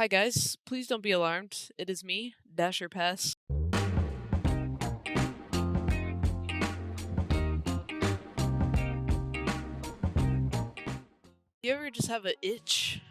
Hi guys, please don't be alarmed. It is me, Dasher Pass. You ever just have an itch?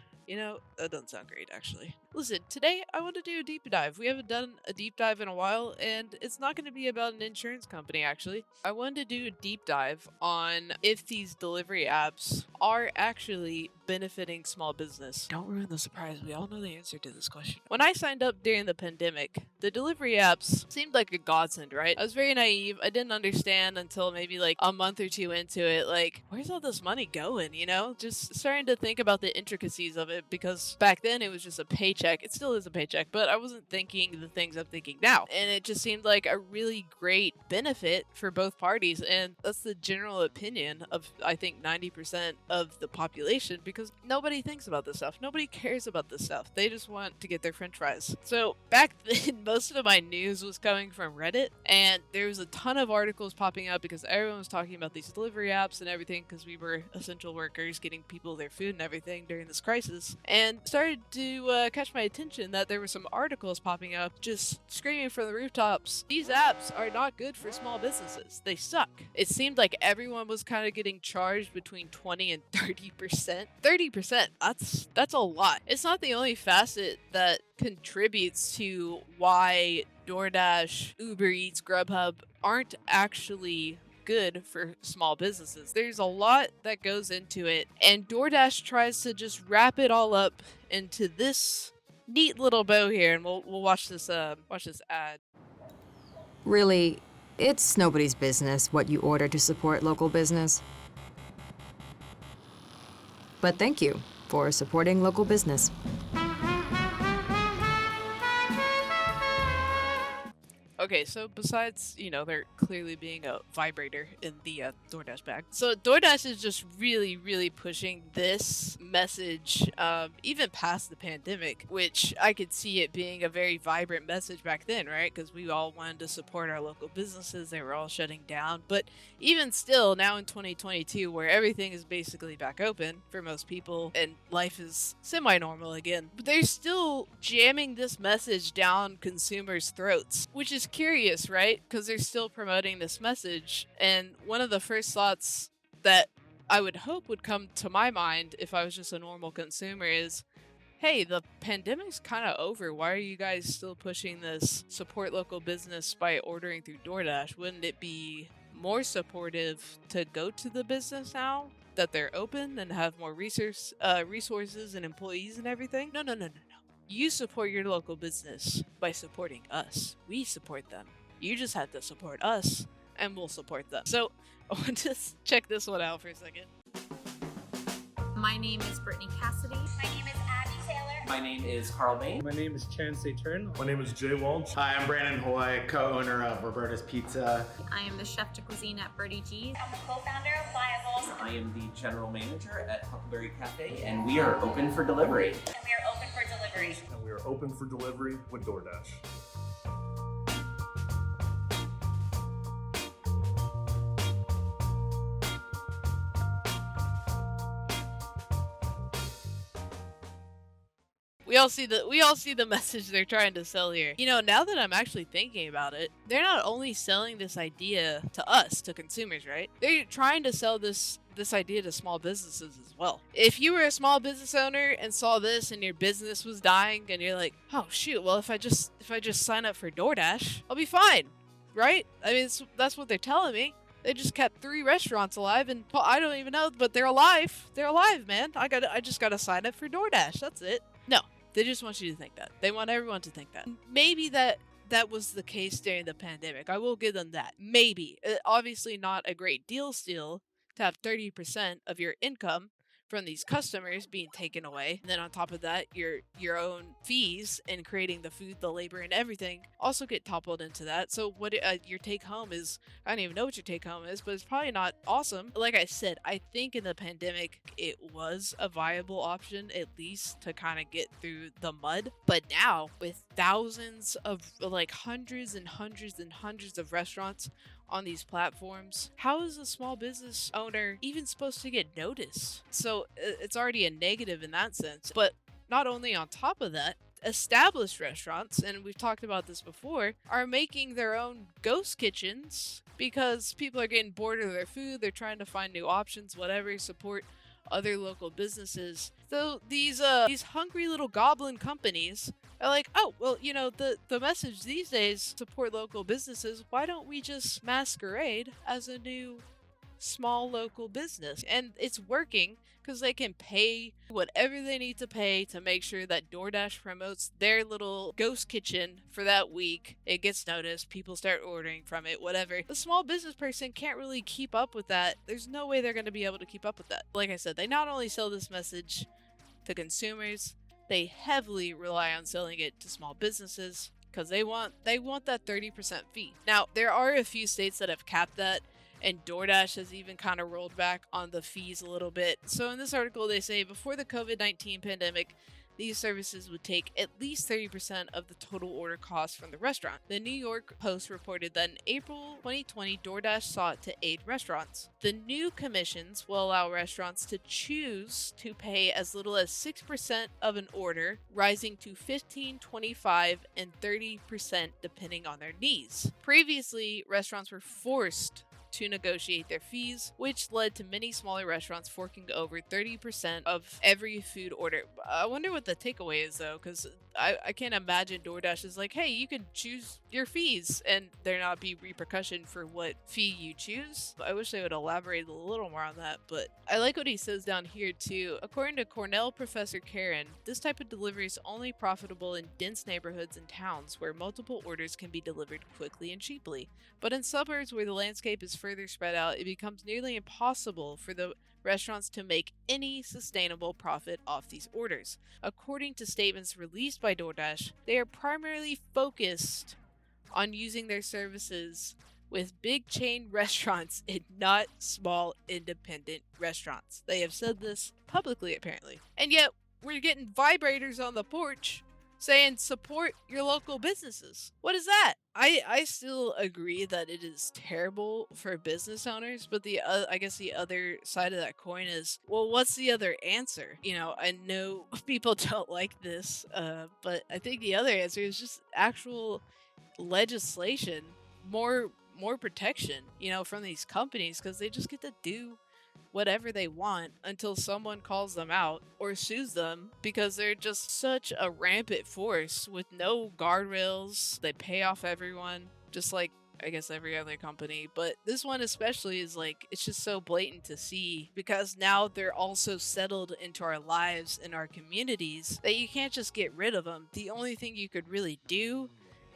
That doesn't sound great actually. Listen, today I want to do a deep dive. We haven't done a deep dive in a while, and it's not going to be about an insurance company actually. I wanted to do a deep dive on if these delivery apps are actually benefiting small business. Don't ruin the surprise. We all know the answer to this question. When I signed up during the pandemic, the delivery apps seemed like a godsend, right? I was very naive. I didn't understand until maybe like a month or two into it, like, where's all this money going, Just starting to think about the intricacies of it because back then it was just a paycheck. It still is a paycheck, but I wasn't thinking the things I'm thinking now. And it just seemed like a really great benefit for both parties. And that's the general opinion of, I think, 90% of the population because nobody thinks about this stuff. Nobody cares about this stuff. They just want to get their french fries. So back then, most of my news was coming from Reddit, and there was a ton of articles popping up because everyone was talking about these delivery apps and everything because we were essential workers getting people their food and everything during this crisis. And started to catch my attention that there were some articles popping up just screaming from the rooftops, these apps are not good for small businesses. They suck. It seemed like everyone was kind of getting charged between 20 and 30%. 30%, that's a lot. It's not the only facet that contributes to why DoorDash, Uber Eats, Grubhub aren't actually good for small businesses. There's a lot that goes into it, and DoorDash tries to just wrap it all up into this neat little bow here, and we'll watch this ad. Really, it's nobody's business what you order to support local business. But thank you for supporting local business. Okay, so besides, there clearly being a vibrator in the DoorDash bag. So DoorDash is just really, really pushing this message, even past the pandemic, which I could see it being a very vibrant message back then, right? Because we all wanted to support our local businesses. They were all shutting down. But even still, now in 2022, where everything is basically back open for most people and life is semi-normal again, but they're still jamming this message down consumers' throats, which is curious, right? Because they're still promoting this message. And one of the first thoughts that I would hope would come to my mind if I was just a normal consumer is, hey, the pandemic's kind of over. Why are you guys still pushing this support local business by ordering through DoorDash? Wouldn't it be more supportive to go to the business now that they're open and have more resources and employees and everything? No. You support your local business by supporting us. We support them. You just have to support us, and we'll support them. So, I want to check this one out for a second. My name is Brittany Cassidy. My name is Abby Taylor. My name is Carl Bain. My name is Chancey Turn. My name is Jay Walsh. Hi, I'm Brandon Hoy, co-owner of Roberta's Pizza. I am the chef de cuisine at Birdie G's. I'm the co-founder of Viables. I am the general manager at Huckleberry Cafe, and we are open for delivery. And we are open for delivery. And we are open for delivery with DoorDash. We all see the message they're trying to sell here. Now that I'm actually thinking about it, they're not only selling this idea to us, to consumers, right? They're trying to sell this idea to small businesses as well. If you were a small business owner and saw this and your business was dying and you're like, oh shoot, well if I just sign up for DoorDash, I'll be fine, right? I mean, that's what they're telling me. They just kept 3 restaurants alive, and well, I don't even know, but they're alive. They're alive, man. I just gotta sign up for DoorDash. That's it. No. They just want you to think that. They want everyone to think that. Maybe that was the case during the pandemic. I will give them that. Maybe. Obviously not a great deal still to have 30% of your income from these customers being taken away. And then on top of that, your own fees in creating the food, the labor, and everything also get toppled into that. So what your take home is, I don't even know what your take home is, but it's probably not awesome. Like I said, I think in the pandemic, it was a viable option, at least to kind of get through the mud. But now with thousands of, like hundreds and hundreds and hundreds of restaurants on these platforms, how is a small business owner even supposed to get noticed? So it's already a negative in that sense. But not only on top of that, established restaurants, and we've talked about this before, are making their own ghost kitchens because people are getting bored of their food. They're trying to find new options, whatever, support other local businesses. So these hungry little goblin companies are like, oh, well, you know, the message these days, support local businesses. Why don't we just masquerade as a new small local business? And it's working because they can pay whatever they need to pay to make sure that DoorDash promotes their little ghost kitchen for that week. It gets noticed, people start ordering from it, whatever. The small business person can't really keep up with that. There's no way they're going to be able to keep up with that. Like I said, they not only sell this message to consumers, they heavily rely on selling it to small businesses because they want that 30% fee. Now, there are a few states that have capped that, and DoorDash has even kind of rolled back on the fees a little bit. So in this article, they say before the COVID-19 pandemic, these services would take at least 30% of the total order cost from the restaurant. The New York Post reported that in April 2020, DoorDash sought to aid restaurants. The new commissions will allow restaurants to choose to pay as little as 6% of an order, rising to 15, 25, and 30% depending on their needs. Previously, restaurants were forced to negotiate their fees, which led to many smaller restaurants forking over 30% of every food order. I wonder what the takeaway is though, because I can't imagine DoorDash is like, hey, you can choose your fees and there not be repercussion for what fee you choose. I wish they would elaborate a little more on that, but I like what he says down here too. According to Cornell professor Karen, this type of delivery is only profitable in dense neighborhoods and towns where multiple orders can be delivered quickly and cheaply. But in suburbs where the landscape is further spread out, it becomes nearly impossible for the restaurants to make any sustainable profit off these orders. According to statements released by DoorDash, they are primarily focused on using their services with big chain restaurants and not small independent restaurants. They have said this publicly, apparently. And yet, we're getting vibrators on the porch saying support your local businesses. What is that? I still agree that it is terrible for business owners, but I guess the other side of that coin is, well, what's the other answer? You know, I know people don't like this, but I think the other answer is just actual legislation, more protection, you know, from these companies, because they just get to do whatever they want until someone calls them out or sues them because they're just such a rampant force with no guardrails. They pay off everyone, just like I guess every other company. But this one especially is like, it's just so blatant to see because now they're also settled into our lives and our communities that you can't just get rid of them. The only thing you could really do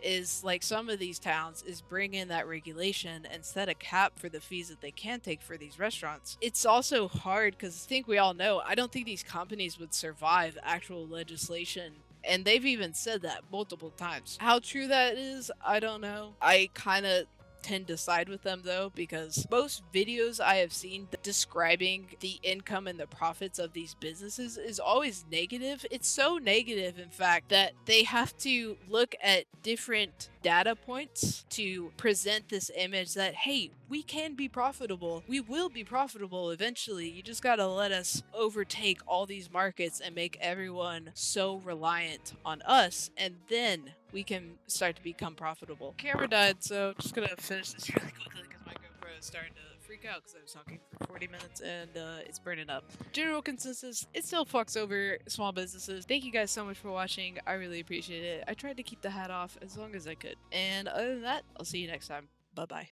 is, like some of these towns, is bring in that regulation and set a cap for the fees that they can take for these restaurants. It's also hard because I think we all know, I don't think these companies would survive actual legislation. And they've even said that multiple times. How true that is, I don't know. I kind of tend to side with them though, because most videos I have seen describing the income and the profits of these businesses is always negative. It's so negative, in fact, that they have to look at different data points to present this image that, hey, we can be profitable. We will be profitable eventually. You just gotta let us overtake all these markets and make everyone so reliant on us, and then we can start to become profitable. Camera died, so just gonna finish this really quickly because my GoPro is starting to freak out because I was talking for 40 minutes and it's burning up. General consensus, it still fucks over small businesses. Thank you guys so much for watching. I really appreciate it. I tried to keep the hat off as long as I could. And other than that, I'll see you next time. Bye-bye.